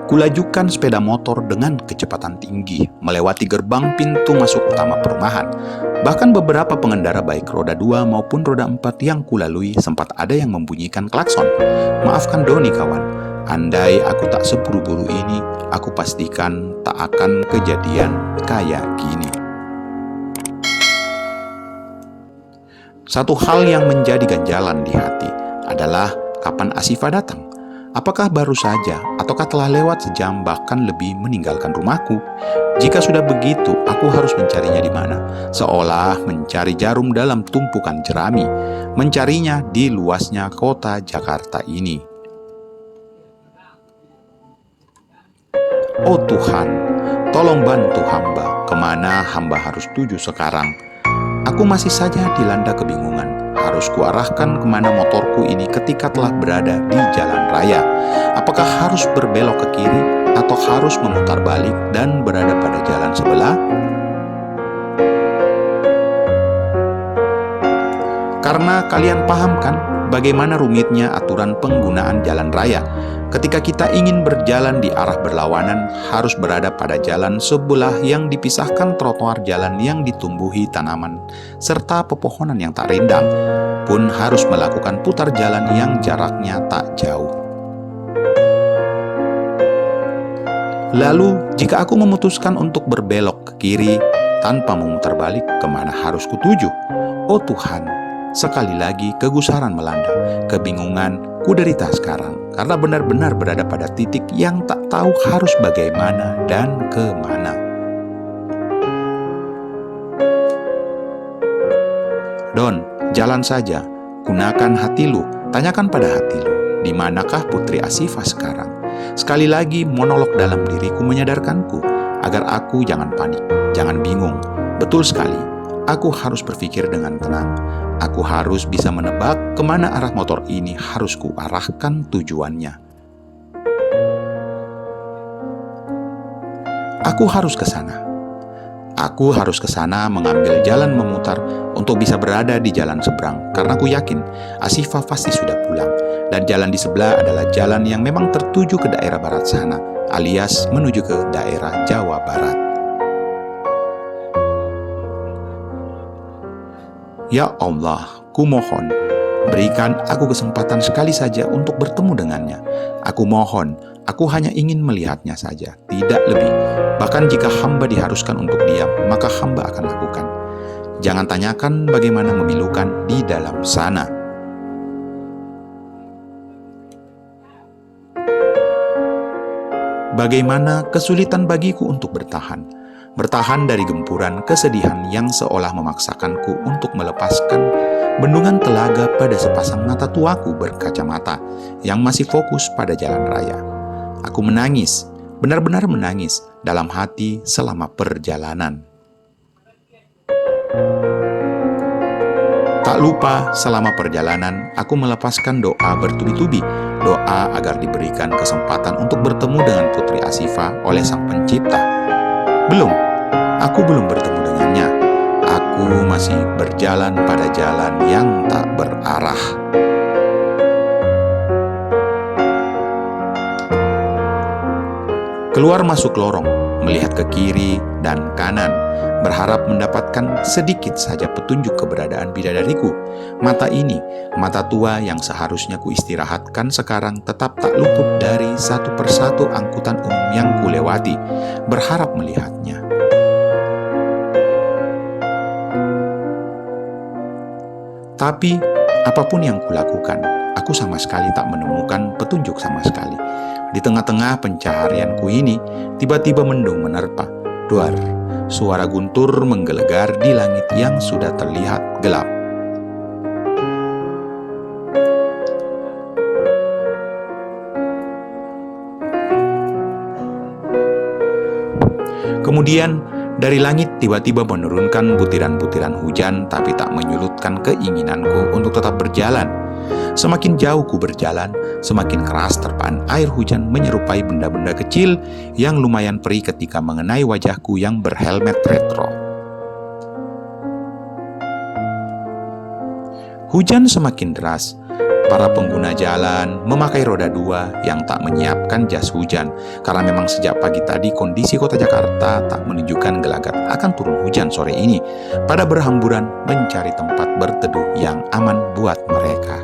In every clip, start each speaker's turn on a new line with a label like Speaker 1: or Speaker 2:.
Speaker 1: Kulajukan sepeda motor dengan kecepatan tinggi, melewati gerbang pintu masuk utama perumahan. Bahkan beberapa pengendara baik roda 2 maupun roda 4 yang kulalui sempat ada yang membunyikan klakson. Maafkan Doni kawan, andai aku tak seburu-buru ini, aku pastikan tak akan kejadian kayak gini. Satu hal yang menjadi ganjalan di hati adalah kapan Asifa datang. Apakah baru saja, ataukah telah lewat sejam bahkan lebih meninggalkan rumahku? Jika sudah begitu, aku harus mencarinya di mana? Seolah mencari jarum dalam tumpukan jerami, mencarinya di luasnya kota Jakarta ini. Oh Tuhan, tolong bantu hamba. Kemana hamba harus tuju sekarang? Aku masih saja dilanda kebingungan. Harus kuarahkan kemana motorku ini ketika telah berada di jalan raya? Apakah harus berbelok ke kiri atau harus memutar balik dan berada pada jalan sebelah? Karena kalian paham kan bagaimana rumitnya aturan penggunaan jalan raya. Ketika kita ingin berjalan di arah berlawanan, harus berada pada jalan sebelah yang dipisahkan trotoar jalan yang ditumbuhi tanaman serta pepohonan yang tak rindang, pun harus melakukan putar jalan yang jaraknya tak jauh. Lalu, jika aku memutuskan untuk berbelok ke kiri tanpa memutar balik, kemana harus kutuju? Oh Tuhan, sekali lagi kegusaran melanda, kebingungan kuderita sekarang, karena benar-benar berada pada titik yang tak tahu harus bagaimana dan kemana. Don, jalan saja, gunakan hati lu, tanyakan pada hati lu, di manakah Putri Asifa sekarang? Sekali lagi monolog dalam diriku menyadarkanku, agar aku jangan panik, jangan bingung. Betul sekali, aku harus berpikir dengan tenang. Aku harus bisa menebak kemana arah motor ini harus kuarahkan tujuannya. Aku harus ke sana. Aku harus ke sana mengambil jalan memutar untuk bisa berada di jalan seberang. Karena aku yakin Asifa pasti sudah pulang. Dan jalan di sebelah adalah jalan yang memang tertuju ke daerah barat sana, alias menuju ke daerah Jawa Barat. Ya Allah, kumohon, berikan aku kesempatan sekali saja untuk bertemu dengannya. Aku mohon, aku hanya ingin melihatnya saja, tidak lebih. Bahkan jika hamba diharuskan untuk diam, maka hamba akan lakukan. Jangan tanyakan bagaimana memilukan di dalam sana. Bagaimana kesulitan bagiku untuk bertahan dari gempuran kesedihan yang seolah memaksakanku untuk melepaskan bendungan telaga pada sepasang mata tuaku berkacamata yang masih fokus pada jalan raya. Aku menangis, benar-benar menangis dalam hati selama perjalanan. Tak lupa selama perjalanan aku melepaskan doa bertubi-tubi, doa agar diberikan kesempatan untuk bertemu dengan Putri Asifa oleh Sang Pencipta. Aku belum bertemu dengannya. Aku masih berjalan pada jalan yang tak berarah. Keluar masuk lorong, melihat ke kiri dan kanan, berharap mendapatkan sedikit saja petunjuk keberadaan bidadariku. Mata ini, mata tua yang seharusnya kuistirahatkan sekarang tetap tak luput dari satu persatu angkutan umum yang kulewati, berharap melihatnya. Tapi, apapun yang kulakukan, aku sama sekali tak menemukan petunjuk sama sekali. Di tengah-tengah pencaharianku ini, tiba-tiba mendung menerpa. Duar, suara guntur menggelegar di langit yang sudah terlihat gelap. Kemudian, dari langit tiba-tiba menurunkan butiran-butiran hujan, tapi tak menyurutkan keinginanku untuk tetap berjalan. Semakin jauh ku berjalan, semakin keras terpaan air hujan menyerupai benda-benda kecil yang lumayan perih ketika mengenai wajahku yang berhelmet retro. Hujan semakin deras, para pengguna jalan memakai roda dua yang tak menyiapkan jas hujan, karena memang sejak pagi tadi kondisi kota Jakarta tak menunjukkan gelagat akan turun hujan sore ini. Pada berhamburan mencari tempat berteduh yang aman buat mereka.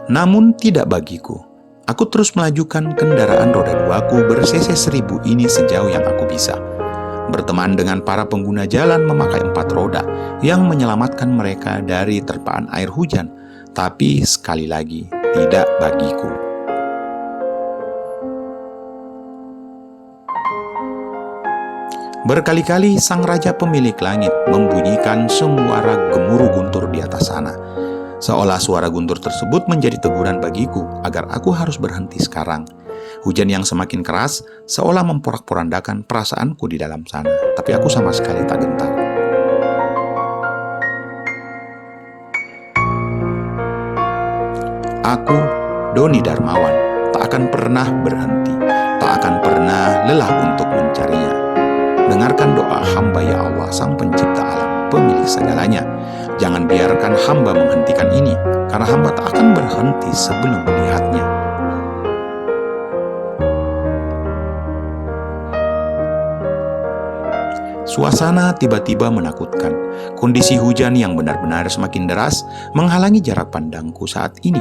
Speaker 1: Namun tidak bagiku. Aku terus melajukan kendaraan roda duaku bersese 1000 ini sejauh yang aku bisa. Berteman dengan para pengguna jalan memakai 4 roda yang menyelamatkan mereka dari terpaan air hujan. Tapi sekali lagi, tidak bagiku. Berkali-kali sang raja pemilik langit membunyikan suara gemuruh guntur di atas sana. Seolah suara guntur tersebut menjadi teguran bagiku agar aku harus berhenti sekarang. Hujan yang semakin keras seolah memporak-porandakan perasaanku di dalam sana, tapi aku sama sekali tak gentar. Aku, Doni Darmawan, tak akan pernah berhenti, tak akan pernah lelah untuk mencarinya. Dengarkan doa hamba ya Allah, Sang Pencipta alam, pemilik segalanya. Jangan biarkan hamba menghentikan ini, karena hamba tak akan berhenti sebelum melihatnya. Suasana tiba-tiba menakutkan. Kondisi hujan yang benar-benar semakin deras menghalangi jarak pandangku saat ini.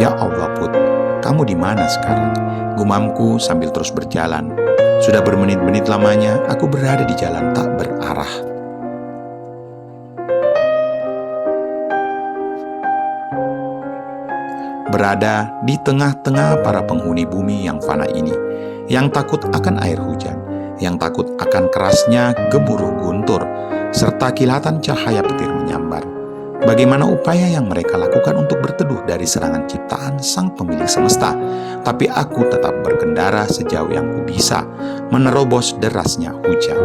Speaker 1: Ya Allah Put, kamu di mana sekarang? Gumamku sambil terus berjalan. Sudah bermenit-menit lamanya aku berada di jalan tak berarah. Berada di tengah-tengah para penghuni bumi yang fana ini, yang takut akan air hujan, yang takut akan kerasnya gemuruh guntur, serta kilatan cahaya petir menyambar. Bagaimana upaya yang mereka lakukan untuk berteduh dari serangan ciptaan Sang Pemilik Semesta, tapi aku tetap berkendara sejauh yang ku bisa, menerobos derasnya hujan.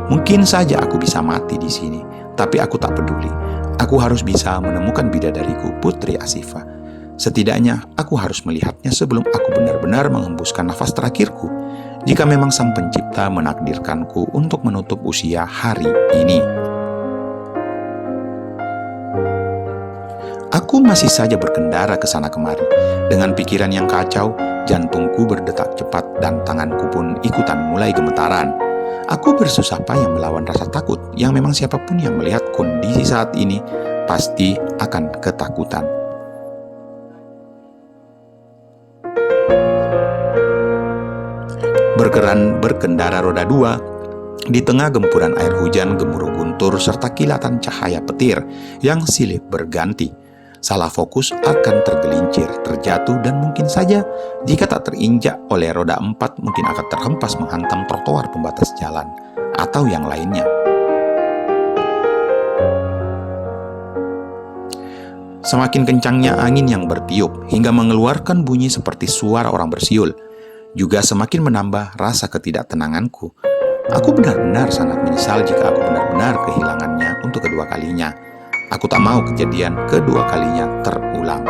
Speaker 1: Mungkin saja aku bisa mati di sini, tapi aku tak peduli. Aku harus bisa menemukan bidadariku, Putri Asifah. Setidaknya aku harus melihatnya sebelum aku benar-benar menghembuskan nafas terakhirku, jika memang Sang Pencipta menakdirkanku untuk menutup usia hari ini. Aku masih saja berkendara ke sana kemari. Dengan pikiran yang kacau, jantungku berdetak cepat dan tanganku pun ikutan mulai gemetaran. Aku bersusah payah melawan rasa takut yang memang siapapun yang melihat kondisi saat ini pasti akan ketakutan. Berkendara roda dua di tengah gempuran air hujan, gemuruh guntur, serta kilatan cahaya petir yang silih berganti. Salah fokus akan tergelincir, terjatuh, dan mungkin saja jika tak terinjak oleh roda 4 mungkin akan terhempas menghantam trotoar pembatas jalan atau yang lainnya. Semakin kencangnya angin yang bertiup hingga mengeluarkan bunyi seperti suara orang bersiul, juga semakin menambah rasa ketidaktenanganku. Aku benar-benar sangat menyesal jika aku benar-benar kehilangannya untuk kedua kalinya. Aku tak mau kejadian kedua kalinya terulang.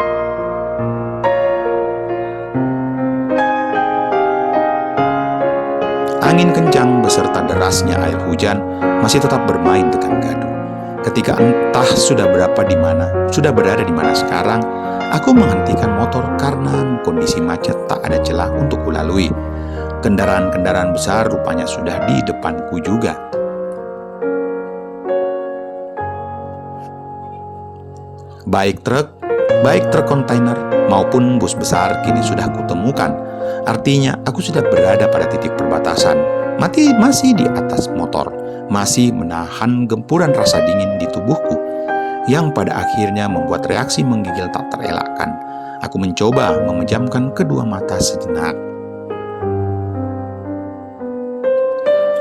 Speaker 1: Angin kencang beserta derasnya air hujan masih tetap bermain tekan gaduh. Ketika entah sudah berada di mana sekarang, aku menghentikan motor karena kondisi macet tak ada celah untuk kulalui. Kendaraan-kendaraan besar rupanya sudah di depanku juga. Baik truk kontainer maupun bus besar kini sudah kutemukan. Artinya aku sudah berada pada titik perbatasan, masih di atas motor, masih menahan gempuran rasa dingin di tubuhku, yang pada akhirnya membuat reaksi menggigil tak terelakkan. Aku mencoba memejamkan kedua mata sejenak.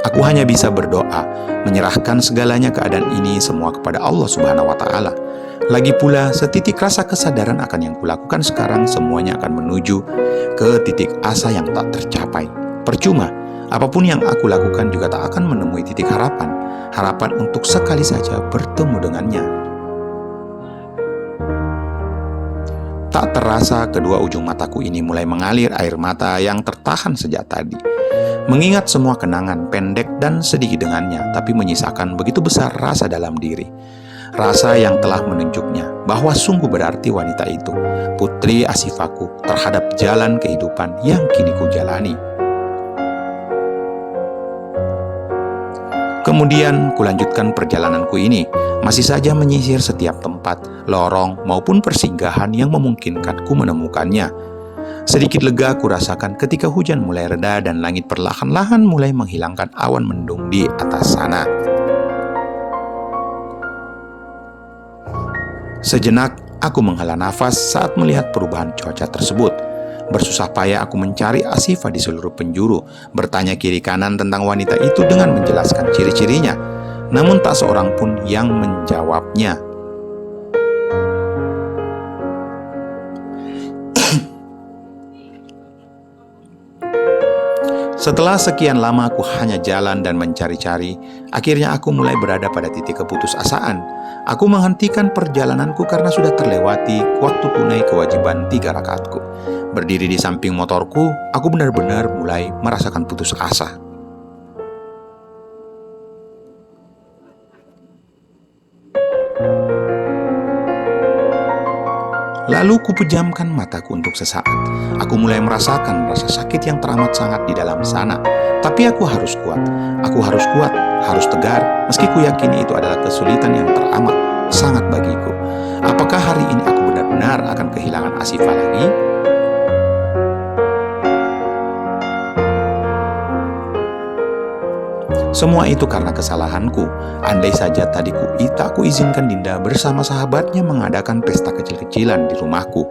Speaker 1: Aku hanya bisa berdoa, menyerahkan segalanya keadaan ini semua kepada Allah Subhanahu wa Ta'ala. Lagi pula, setitik rasa kesadaran akan yang kulakukan sekarang semuanya akan menuju ke titik asa yang tak tercapai. Percuma, apapun yang aku lakukan juga tak akan menemui titik harapan untuk sekali saja bertemu dengannya. Tak terasa kedua ujung mataku ini mulai mengalir air mata yang tertahan sejak tadi. Mengingat semua kenangan pendek dan sedikit dengannya, tapi menyisakan begitu besar rasa dalam diri. Rasa yang telah menunjuknya bahwa sungguh berarti wanita itu, putri Asifaku, terhadap jalan kehidupan yang kini ku jalani. Kemudian kulanjutkan perjalananku ini, masih saja menyisir setiap tempat, lorong maupun persinggahan yang memungkinkan ku menemukannya. Sedikit lega ku rasakan ketika hujan mulai reda dan langit perlahan-lahan mulai menghilangkan awan mendung di atas sana. Sejenak aku menghela nafas saat melihat perubahan cuaca tersebut. Bersusah payah aku mencari Asifah di seluruh penjuru, bertanya kiri kanan tentang wanita itu dengan menjelaskan ciri-cirinya. Namun tak seorang pun yang menjawabnya. Setelah sekian lama aku hanya jalan dan mencari-cari, akhirnya aku mulai berada pada titik keputusasaan. Aku menghentikan perjalananku karena sudah terlewati waktu tunai kewajiban 3 rakaatku. Berdiri di samping motorku, aku benar-benar mulai merasakan putus asa. Lalu kupejamkan mataku untuk sesaat. Aku mulai merasakan rasa sakit yang teramat sangat di dalam sana. Tapi aku harus kuat. Aku harus kuat, harus tegar, meski ku yakini itu adalah kesulitan yang teramat sangat bagiku. Apakah hari ini aku benar-benar akan kehilangan Asifah lagi? Semua itu karena kesalahanku. Andai saja tadi tak izinkan Dinda bersama sahabatnya mengadakan pesta kecil-kecilan di rumahku,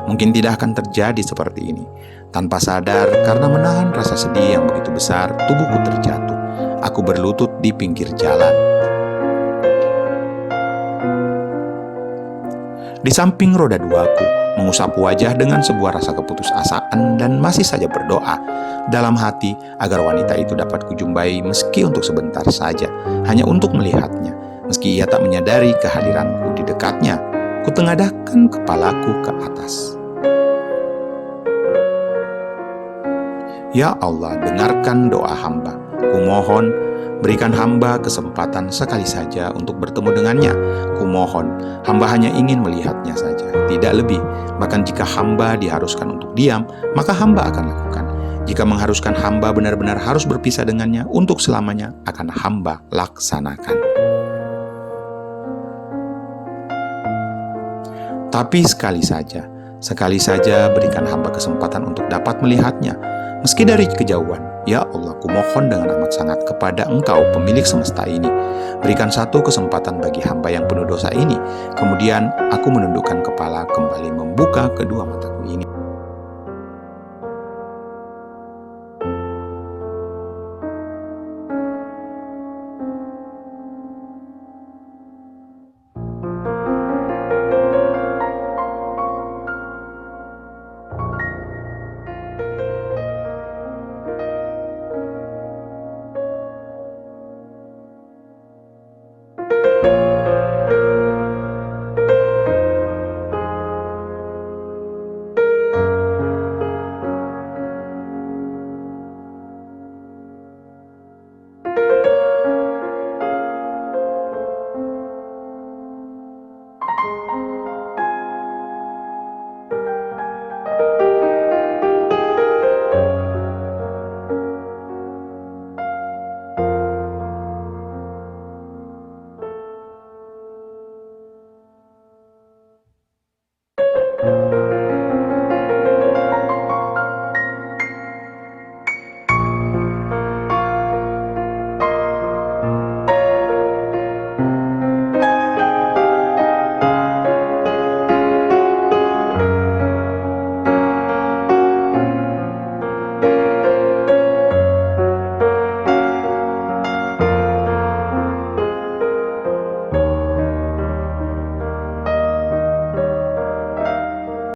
Speaker 1: mungkin tidak akan terjadi seperti ini. Tanpa sadar, karena menahan rasa sedih yang begitu besar, tubuhku terjatuh. Aku berlutut di pinggir jalan. Di samping roda duaku, mengusap wajah dengan sebuah rasa keputusasaan dan masih saja berdoa dalam hati agar wanita itu dapat kujumpai meski untuk sebentar saja, hanya untuk melihatnya. Meski ia tak menyadari kehadiranku di dekatnya, kutengadahkan kepalaku ke atas. Ya Allah, dengarkan doa hamba. Kumohon, berikan hamba kesempatan sekali saja untuk bertemu dengannya. Kumohon, hamba hanya ingin melihatnya saja, tidak lebih. Bahkan jika hamba diharuskan untuk diam, maka hamba akan lakukan. Jika mengharuskan hamba benar-benar harus berpisah dengannya untuk selamanya, akan hamba laksanakan. Tapi sekali saja berikan hamba kesempatan untuk dapat melihatnya, meski dari kejauhan. Ya Allah, kumohon dengan amat sangat kepada Engkau, pemilik semesta ini. Berikan satu kesempatan bagi hamba yang penuh dosa ini. Kemudian aku menundukkan kepala, kembali membuka kedua mataku ini.